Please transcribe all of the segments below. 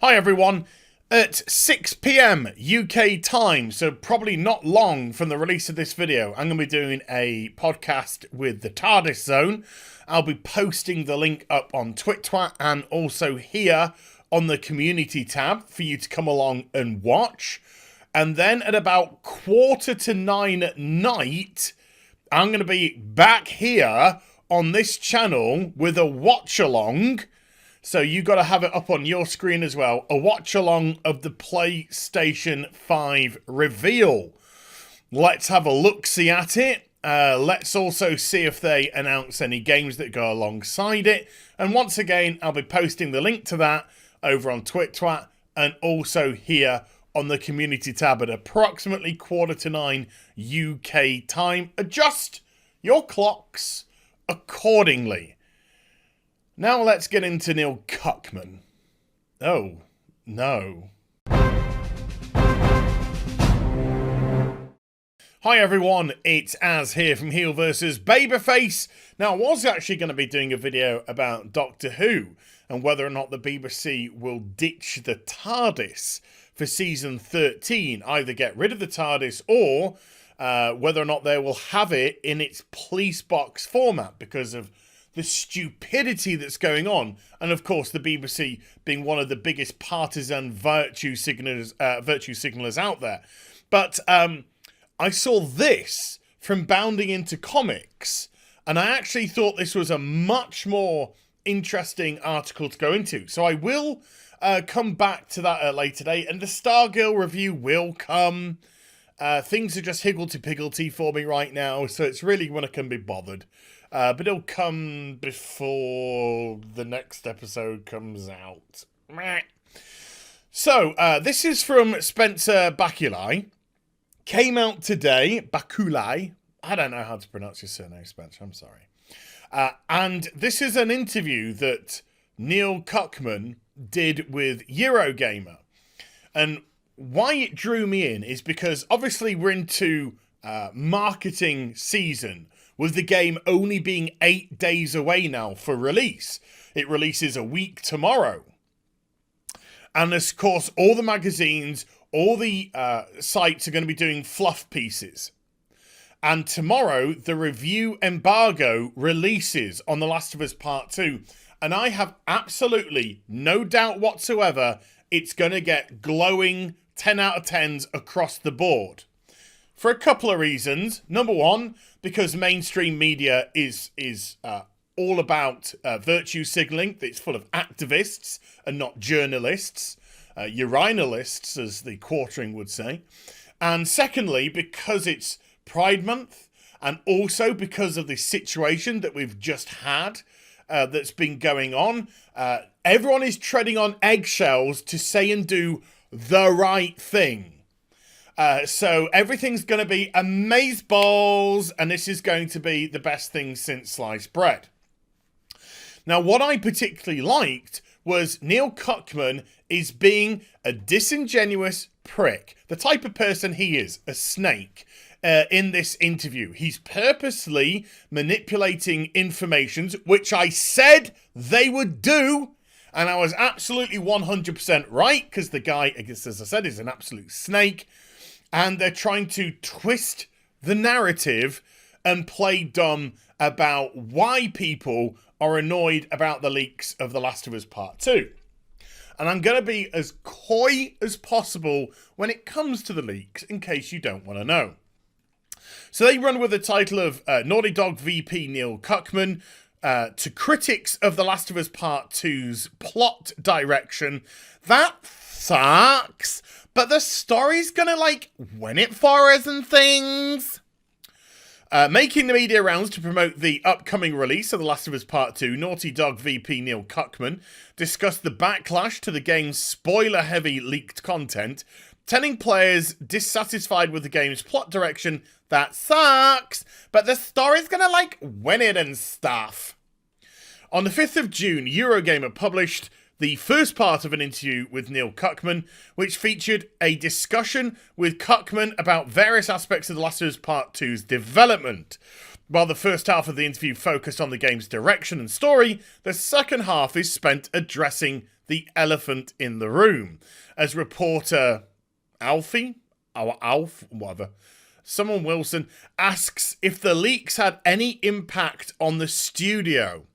Hi everyone. At 6 p.m. UK time, so probably not long from the release of this video, I'm going to be doing a podcast with the TARDIS Zone. I'll be posting the link up on TwitTwat and also here on the community tab for you to come along and watch. And then at about 8:45 at night, I'm going to be back here on this channel with a watch-along. So you got to have it up on your screen as well. A watch-along of the PlayStation 5 reveal. Let's have a look-see at it. Let's also see if they announce any games that go alongside it. And once again, I'll be posting the link to that over on TwitTwat and also here on the community tab at approximately 8:45 UK time. Adjust your clocks accordingly. Now let's get into Neil Cuckman. Oh, no. Hi everyone, it's Az here from HeelvsBabyface. Now I was actually going to be doing a video about Doctor Who and whether or not the BBC will ditch the TARDIS for season 13. Either get rid of the TARDIS or whether or not they will have it in its police box format because of the stupidity that's going on, and of course the BBC being one of the biggest partisan virtue signalers out there. But I saw this from Bounding Into Comics, and I actually thought this was a much more interesting article to go into. So I will come back to that at a later date, and the Stargirl review will come. Things are just higgledy-piggledy for me right now, so it's really when I can be bothered. But it'll come before the next episode comes out. So, this is from Spencer Bakuli. Came out today. Bakuli. I don't know how to pronounce your surname, Spencer. I'm sorry. And this is an interview that Neil Cuckman did with Eurogamer. And why it drew me in is because obviously we're into marketing season, with the game only being 8 days away now for release. It releases a week tomorrow. And of course, all the magazines, all the sites are going to be doing fluff pieces. And tomorrow, the review embargo releases on The Last of Us Part 2. And I have absolutely no doubt whatsoever it's going to get glowing 10 out of 10s across the board. For a couple of reasons. Number one, because mainstream media is all about virtue signaling. It's full of activists and not journalists, urinalists, as the quartering would say. And secondly, because it's Pride Month, and also because of the situation that we've just had that's been going on. Everyone is treading on eggshells to say and do the right thing. So everything's going to be amazeballs, and this is going to be the best thing since sliced bread. Now, what I particularly liked was Neil Cuckman is being a disingenuous prick, the type of person he is, a snake, in this interview. He's purposely manipulating information, which I said they would do, and I was absolutely 100% right, because the guy, I guess, as I said, is an absolute snake. And they're trying to twist the narrative and play dumb about why people are annoyed about the leaks of The Last of Us Part 2. And I'm going to be as coy as possible when it comes to the leaks, in case you don't want to know. So they run with the title of Naughty Dog VP Neil Cuckman to critics of The Last of Us Part 2's plot direction. That sucks. But the story's gonna, win it for us and things. Making the media rounds to promote the upcoming release of The Last of Us Part 2, Naughty Dog VP Neil Cuckman discussed the backlash to the game's spoiler-heavy leaked content, telling players dissatisfied with the game's plot direction that sucks, but the story's gonna, win it and stuff. On the 5th of June, Eurogamer published the first part of an interview with Neil Cuckman, which featured a discussion with Cuckman about various aspects of The Last of Us Part 2's development. While the first half of the interview focused on the game's direction and story, the second half is spent addressing the elephant in the room. As reporter Alfie, or Alf, whatever, someone Wilson, asks if the leaks had any impact on the studio.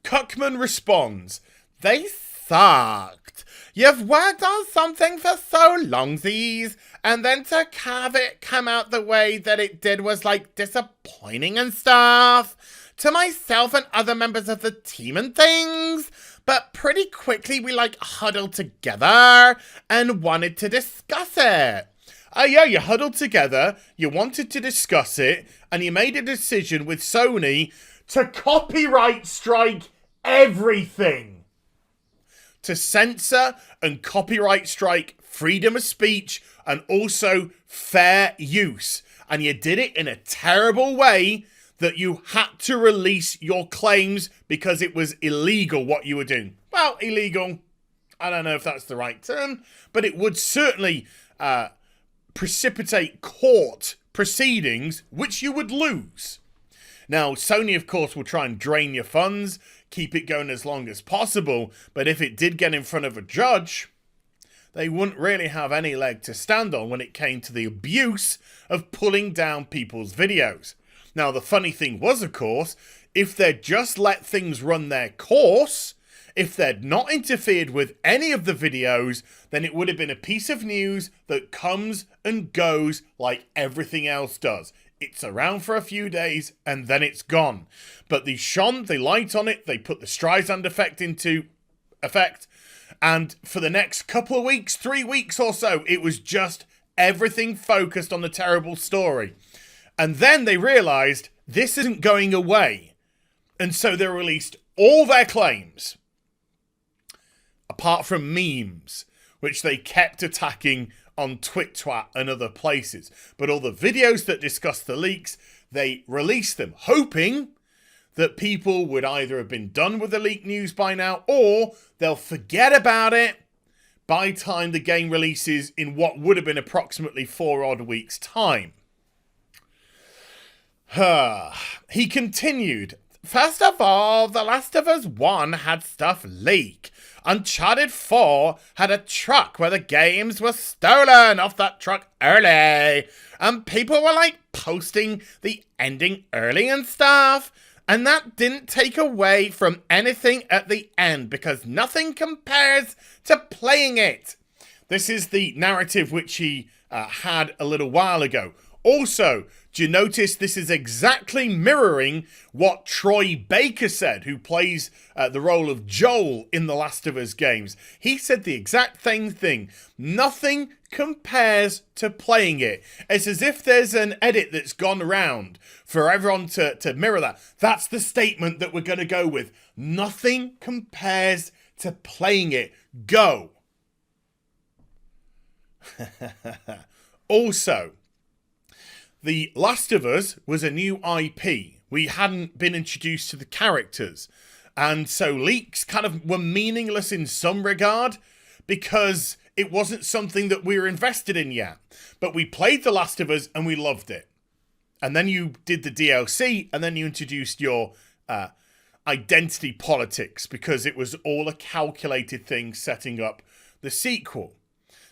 Cuckman responds, "They sucked. You've worked on something for so longsies, and then to have it come out the way that it did was like disappointing and stuff to myself and other members of the team and things. But pretty quickly we like huddled together and wanted to discuss it." Yeah, you huddled together, you wanted to discuss it, and you made a decision with Sony to copyright strike everything. To censor and copyright strike freedom of speech and also fair use. And you did it in a terrible way that you had to release your claims because it was illegal what you were doing. Well, illegal, I don't know if that's the right term, but it would certainly precipitate court proceedings, which you would lose. Now, Sony, of course, will try and drain your funds, keep it going as long as possible, but if it did get in front of a judge, they wouldn't really have any leg to stand on when it came to the abuse of pulling down people's videos. Now, the funny thing was, of course, if they'd just let things run their course, if they'd not interfered with any of the videos, then it would have been a piece of news that comes and goes like everything else does. It's around for a few days and then it's gone. But they shone the light on it, they put the Streisand effect into effect, and for the next couple of weeks, 3 weeks or so, it was just everything focused on the terrible story. And then they realised this isn't going away. And so they released all their claims, apart from memes, which they kept attacking on TwitTwat and other places. But all the videos that discuss the leaks, they released them, hoping that people would either have been done with the leak news by now, or they'll forget about it by the time the game releases in what would have been approximately 4 odd weeks' time. He continued, "First of all, The Last of Us 1 had stuff leak. Uncharted 4 had a truck where the games were stolen off that truck early. And people were like posting the ending early and stuff. And that didn't take away from anything at the end because nothing compares to playing it." This is the narrative which he had a little while ago. Also, do you notice this is exactly mirroring what Troy Baker said, who plays the role of Joel in The Last of Us games? He said the exact same thing. Nothing compares to playing it. It's as if there's an edit that's gone around for everyone to mirror that. That's the statement that we're going to go with. Nothing compares to playing it. Go. Also, The Last of Us was a new IP. We hadn't been introduced to the characters. And so leaks kind of were meaningless in some regard because it wasn't something that we were invested in yet. But we played The Last of Us and we loved it. And then you did the DLC and then you introduced your identity politics because it was all a calculated thing setting up the sequel.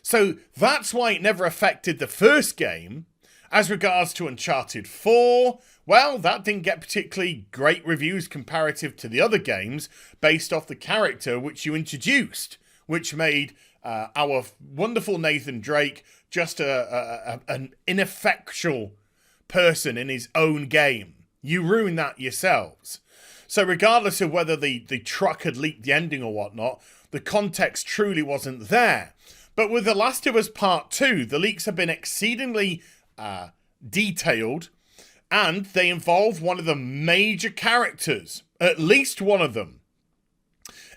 So that's why it never affected the first game. As regards to Uncharted 4, well, that didn't get particularly great reviews comparative to the other games based off the character which you introduced, which made our wonderful Nathan Drake just an ineffectual person in his own game. You ruined that yourselves. So regardless of whether the truck had leaked the ending or whatnot, the context truly wasn't there. But with The Last of Us Part 2, the leaks have been exceedingly detailed, and they involve one of the major characters, at least one of them,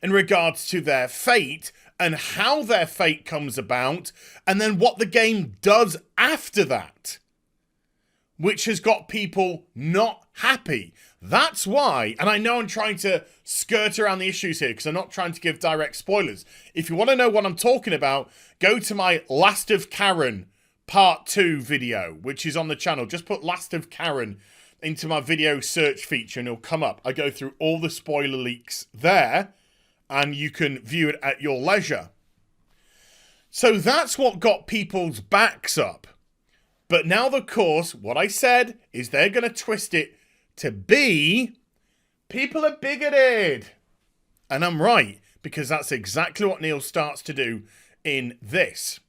in regards to their fate and how their fate comes about, and then what the game does after that, which has got people not happy. That's why, and I know I'm trying to skirt around the issues here because I'm not trying to give direct spoilers. If you want to know what I'm talking about, go to my Last of Karen Part 2 video, which is on the channel. Just put Last of Karen into my video search feature and it'll come up. I go through all the spoiler leaks there and you can view it at your leisure. So that's what got people's backs up. But now, of course, what I said is they're going to twist it to be people are bigoted. And I'm right, because that's exactly what Neil starts to do in this.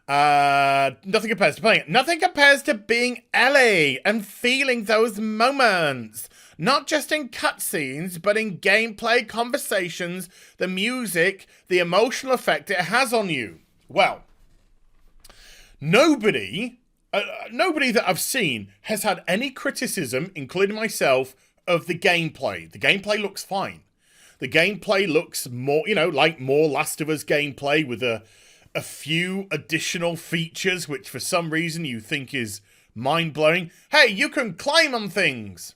Nothing compares to playing it. Nothing compares to being Ellie and feeling those moments. Not just in cutscenes, but in gameplay, conversations, the music, the emotional effect it has on you. Well, nobody that I've seen has had any criticism, including myself, of the gameplay. The gameplay looks fine. The gameplay looks more, like more Last of Us gameplay with a few additional features, which for some reason you think is mind-blowing. Hey, you can climb on things.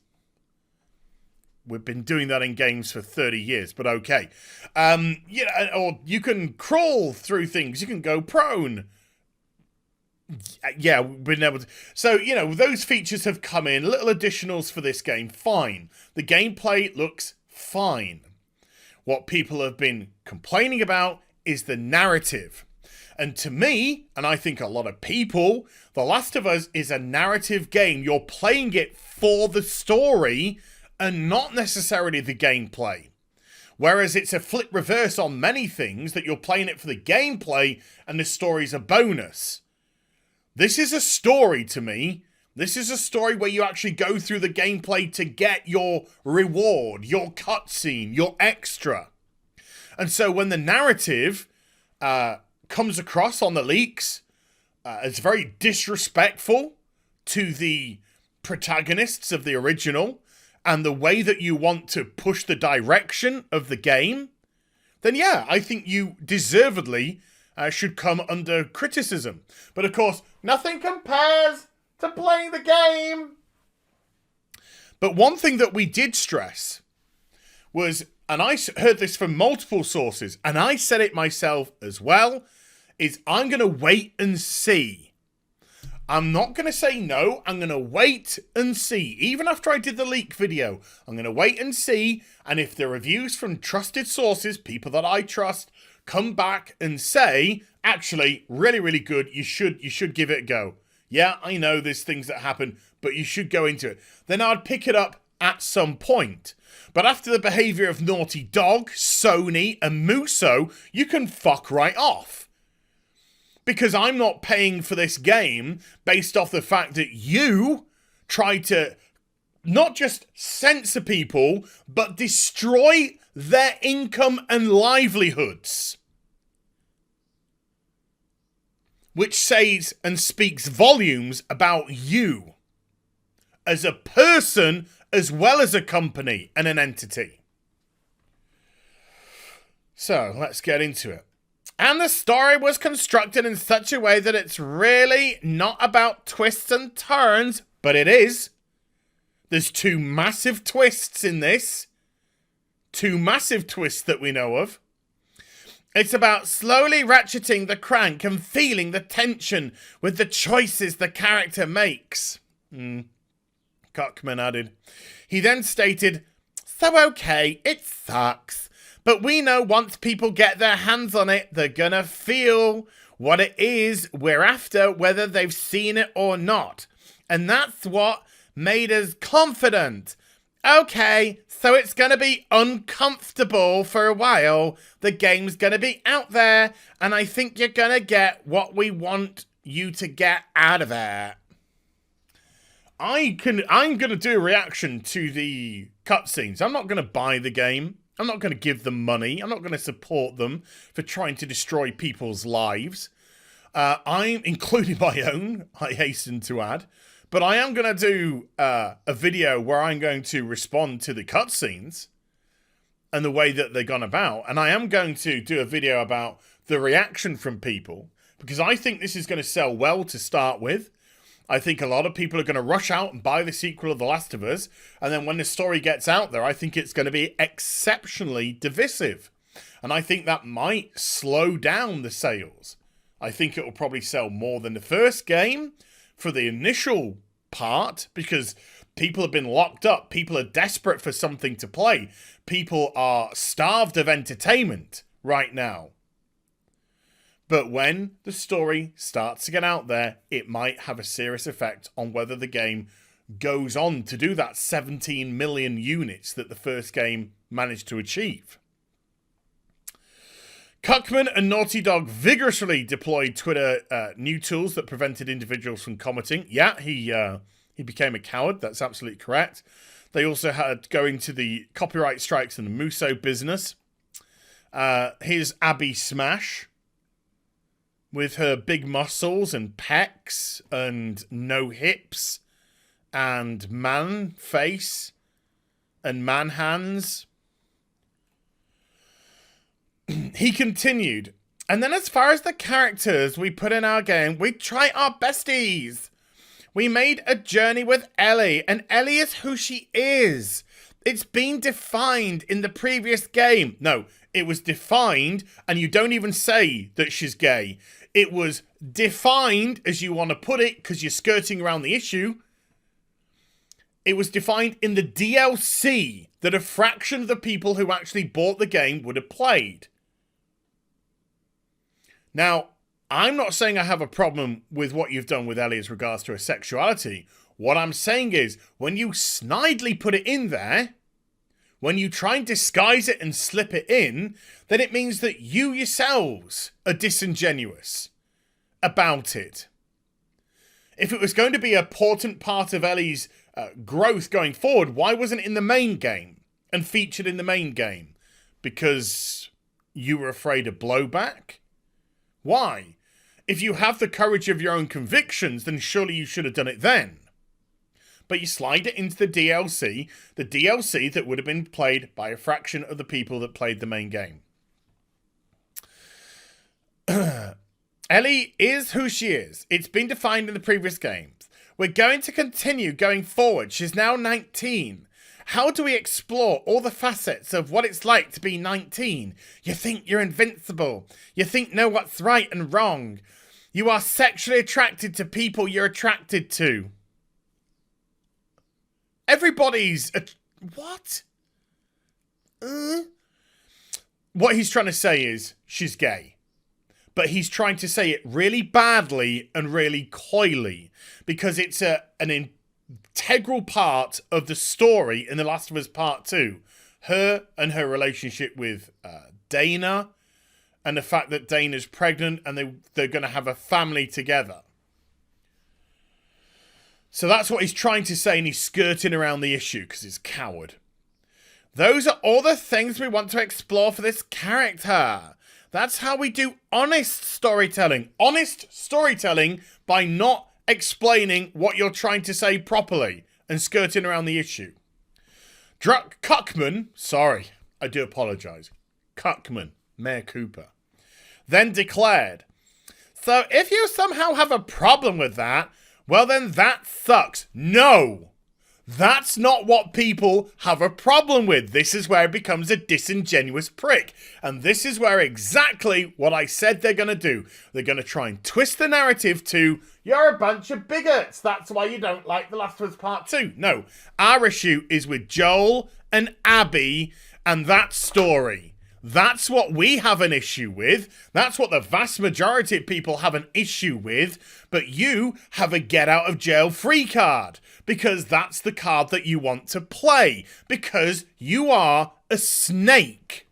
We've been doing that in games for 30 years, but okay. Or you can crawl through things. You can go prone. Yeah, we've been able to. So, those features have come in. Little additionals for this game, fine. The gameplay looks fine. What people have been complaining about is the narrative. And to me, and I think a lot of people, The Last of Us is a narrative game. You're playing it for the story and not necessarily the gameplay. Whereas it's a flip reverse on many things, that you're playing it for the gameplay and the story's a bonus. This is a story to me. This is a story where you actually go through the gameplay to get your reward, your cutscene, your extra. And so when the narrative comes across on the leaks as very disrespectful to the protagonists of the original and the way that you want to push the direction of the game, then yeah, I think you deservedly should come under criticism. But of course, nothing compares to playing the game. But one thing that we did stress was, and I heard this from multiple sources, and I said it myself as well, is I'm going to wait and see. I'm not going to say no. I'm going to wait and see. Even after I did the leak video, I'm going to wait and see. And if the reviews from trusted sources, people that I trust, come back and say, actually, really, really good, you should give it a go. Yeah, I know there's things that happen, but you should go into it. Then I'd pick it up at some point. But after the behaviour of Naughty Dog, Sony, and Muso, you can fuck right off. Because I'm not paying for this game based off the fact that you try to not just censor people, but destroy their income and livelihoods. Which says and speaks volumes about you as a person as well as a company and an entity. So, let's get into it. And the story was constructed in such a way that it's really not about twists and turns, but it is. There's two massive twists in this. Two massive twists that we know of. It's about slowly ratcheting the crank and feeling the tension with the choices the character makes. Cuckman added. He then stated, so okay, it sucks. But we know once people get their hands on it, they're gonna feel what it is we're after, whether they've seen it or not. And that's what made us confident. Okay, so it's gonna be uncomfortable for a while. The game's gonna be out there, and I think you're gonna get what we want you to get out of it. I'm gonna do a reaction to the cutscenes. I'm not gonna buy the game. I'm not going to give them money. I'm not going to support them for trying to destroy people's lives. I'm, including my own, I hasten to add. But I am going to do a video where I'm going to respond to the cutscenes and the way that they're gone about. And I am going to do a video about the reaction from people, because I think this is going to sell well to start with. I think a lot of people are going to rush out and buy the sequel of The Last of Us. And then when the story gets out there, I think it's going to be exceptionally divisive. And I think that might slow down the sales. I think it will probably sell more than the first game for the initial part, because People have been locked up. People are desperate for something to play. People are starved of entertainment right now. But when the story starts to get out there, it might have a serious effect on whether the game goes on to do that 17 million units that the first game managed to achieve. Cuckman and Naughty Dog vigorously deployed Twitter new tools that prevented individuals from commenting. Yeah, he became a coward. That's absolutely correct. They also had going to the copyright strikes and the Muso business. Here's Abby Smash with her big muscles and pecs and no hips and man face and man hands. He continued, and then as far as the characters we put in our game, we try our besties. We made a journey with Ellie, and Ellie is who she is. It's been defined in the previous game. No, it was defined, and you don't even say that she's gay. It was defined, as you want to put it, because you're skirting around the issue. It was defined in the DLC that a fraction of the people who actually bought the game would have played. Now, I'm not saying I have a problem with what you've done with Ellie as regards to her sexuality. What I'm saying is, when you snidely put it in there, when you try and disguise it and slip it in, then it means that you yourselves are disingenuous about it. If it was going to be an important part of Ellie's growth going forward, why wasn't it in the main game and featured in the main game? Because you were afraid of blowback? Why? If you have the courage of your own convictions, then surely you should have done it then. But you slide it into the DLC that would have been played by a fraction of the people that played the main game. Ellie is who she is. It's been defined in the previous games. We're going to continue going forward. She's now 19. How do we explore all the facets of what it's like to be 19? You think you're invincible. You think know what's right and wrong. You are sexually attracted to people you're attracted to. Everybody's... What? What he's trying to say is she's gay. But he's trying to say it really badly and really coyly. Because it's an integral part of the story in The Last of Us Part 2. Her and her relationship with Dana, and the fact that Dana's pregnant and they're going to have a family together. So that's what he's trying to say, and he's skirting around the issue because he's a coward. Those are all the things we want to explore for this character. That's how we do honest storytelling. Honest storytelling by not explaining what you're trying to say properly and skirting around the issue. Cuckman, sorry, I do apologise. Cuckman, Mayor Cooper, then declared, so if you somehow have a problem with that, well then that sucks. No, that's not what people have a problem with. This is where it becomes a disingenuous prick. And this is where exactly what I said they're going to do. They're going to try and twist the narrative to, you're a bunch of bigots. That's why you don't like The Last of Us Part 2. No, our issue is with Joel and Abby and that story. That's what we have an issue with. That's what the vast majority of people have an issue with. But you have a get out of jail free card. Because that's the card that you want to play. Because you are a snake.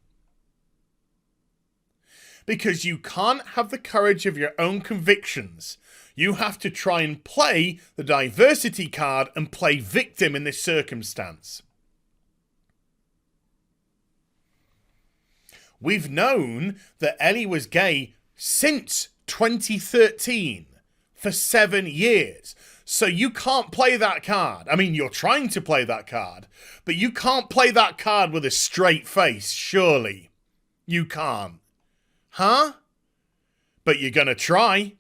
Because you can't have the courage of your own convictions. You have to try and play the diversity card and play victim in this circumstance. We've known that Ellie was gay since 2013 for 7 years. So you can't play that card. I mean, you're trying to play that card, but you can't play that card with a straight face, surely. You can't. Huh? But you're going to try.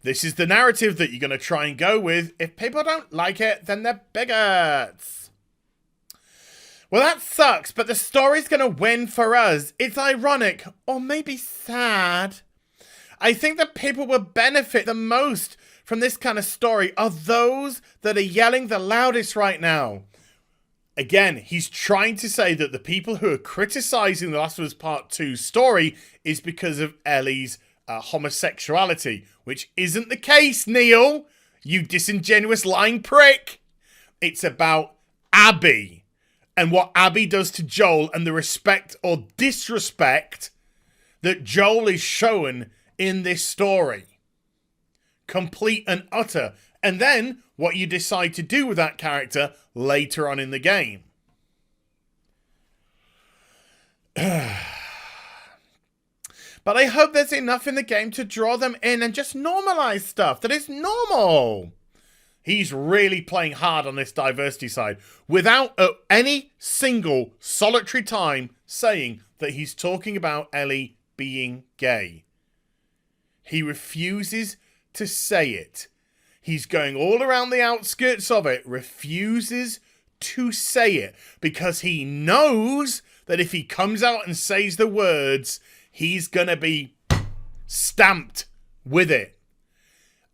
This is the narrative that you're going to try and go with. If people don't like it, then they're bigots. Well, that sucks, but the story's going to win for us. It's ironic, or maybe sad. I think that people will benefit the most from this kind of story are those that are yelling the loudest right now. Again, he's trying to say that the people who are criticizing The Last of Us Part 2 story is because of Ellie's homosexuality, which isn't the case, Neil, you disingenuous lying prick. It's about Abby and what Abby does to Joel and the respect or disrespect that Joel is shown in this story. Complete and utter. And then what you decide to do with that character later on in the game. But I hope there's enough in the game to draw them in and just normalize stuff that is normal. He's really playing hard on this diversity side without any single solitary time saying that he's talking about Ellie being gay. He refuses to say it. He's going all around the outskirts of it, refuses to say it because he knows that if he comes out and says the words, he's going to be stamped with it.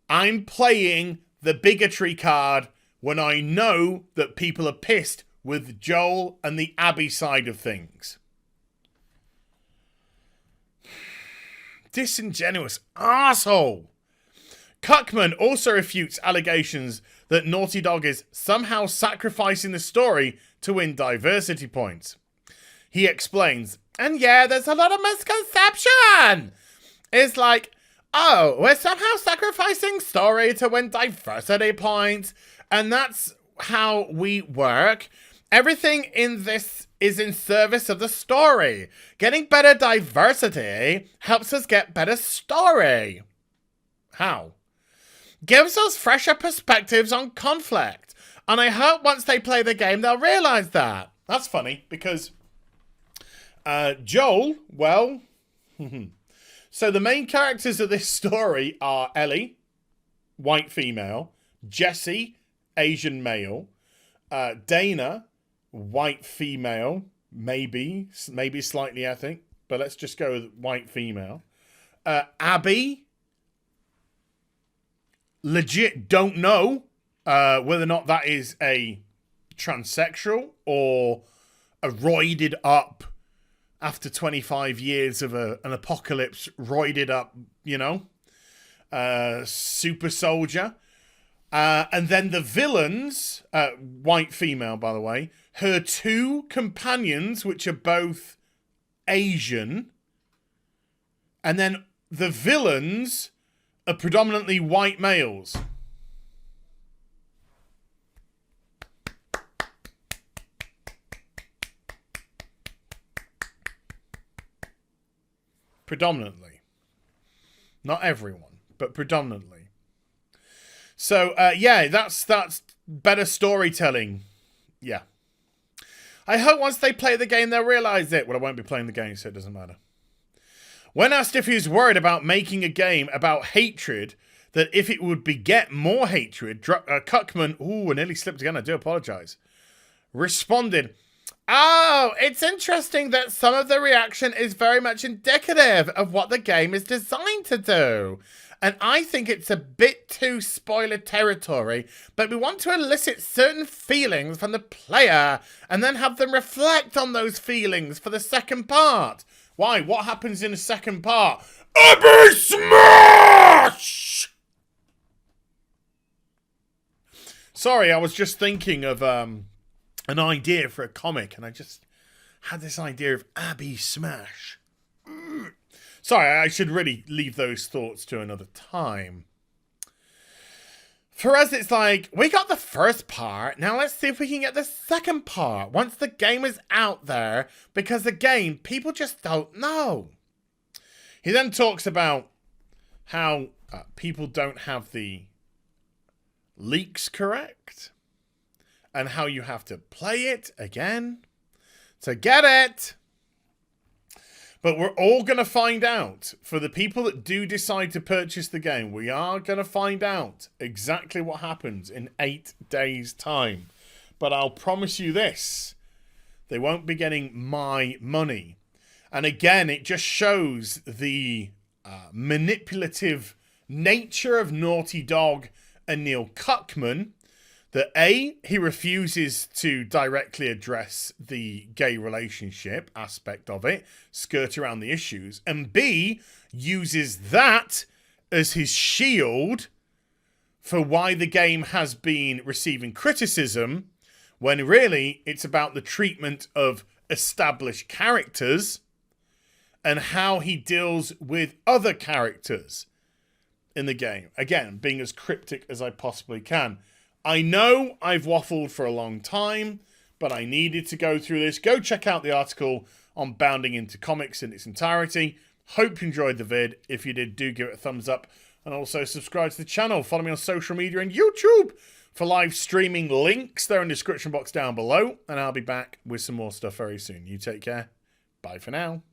I'm playing the bigotry card when I know that people are pissed with Joel and the Abby side of things. Disingenuous arsehole. Cuckman also refutes allegations that Naughty Dog is somehow sacrificing the story to win diversity points. He explains, and yeah, there's a lot of misconception. It's like, oh, we're somehow sacrificing story to win diversity points, and that's how we work. Everything in this is in service of the story. Getting better diversity helps us get better story. How? Gives us fresher perspectives on conflict. And I hope once they play the game, they'll realise that. That's funny, because Joel, well... So the main characters of this story are Ellie, white female, Jesse, Asian male, Dana, white female, maybe slightly ethnic, but let's just go with white female. Abby, legit don't know whether or not that is a transsexual or a roided up after 25 years of an apocalypse, roided up, super soldier. And then the villains, white female, by the way, her two companions, which are both Asian. And then the villains are predominantly white males. Predominantly. Not everyone, but predominantly. So, yeah, that's better storytelling. Yeah. I hope once they play the game, they'll realise it. Well, I won't be playing the game, so it doesn't matter. When asked if he was worried about making a game about hatred, that if it would beget more hatred, Cuckman, I nearly slipped again, I do apologise, responded, oh, it's interesting that some of the reaction is very much indicative of what the game is designed to do. And I think it's a bit too spoiler territory, but we want to elicit certain feelings from the player and then have them reflect on those feelings for the second part. Why? What happens in the second part? Abby Smash! Sorry, I was just thinking of an idea for a comic, and I just had this idea of Abby Smash. Sorry, I should really leave those thoughts to another time. For us, it's like, we got the first part, now let's see if we can get the second part once the game is out there, because again, people just don't know. He then talks about how people don't have the leaks correct, and how you have to play it again to get it. But we're all going to find out. For the people that do decide to purchase the game, we are going to find out exactly what happens in 8 days' time. But I'll promise you this. They won't be getting my money. And again, it just shows the manipulative nature of Naughty Dog and Neil Cuckman, that A, he refuses to directly address the gay relationship aspect of it, skirt around the issues, and B, uses that as his shield for why the game has been receiving criticism, when really it's about the treatment of established characters and how he deals with other characters in the game. Again, being as cryptic as I possibly can. I know I've waffled for a long time, but I needed to go through this. Go check out the article on Bounding into Comics in its entirety. Hope you enjoyed the vid. If you did, do give it a thumbs up. And also subscribe to the channel. Follow me on social media and YouTube for live streaming links. They're in the description box down below. And I'll be back with some more stuff very soon. You take care. Bye for now.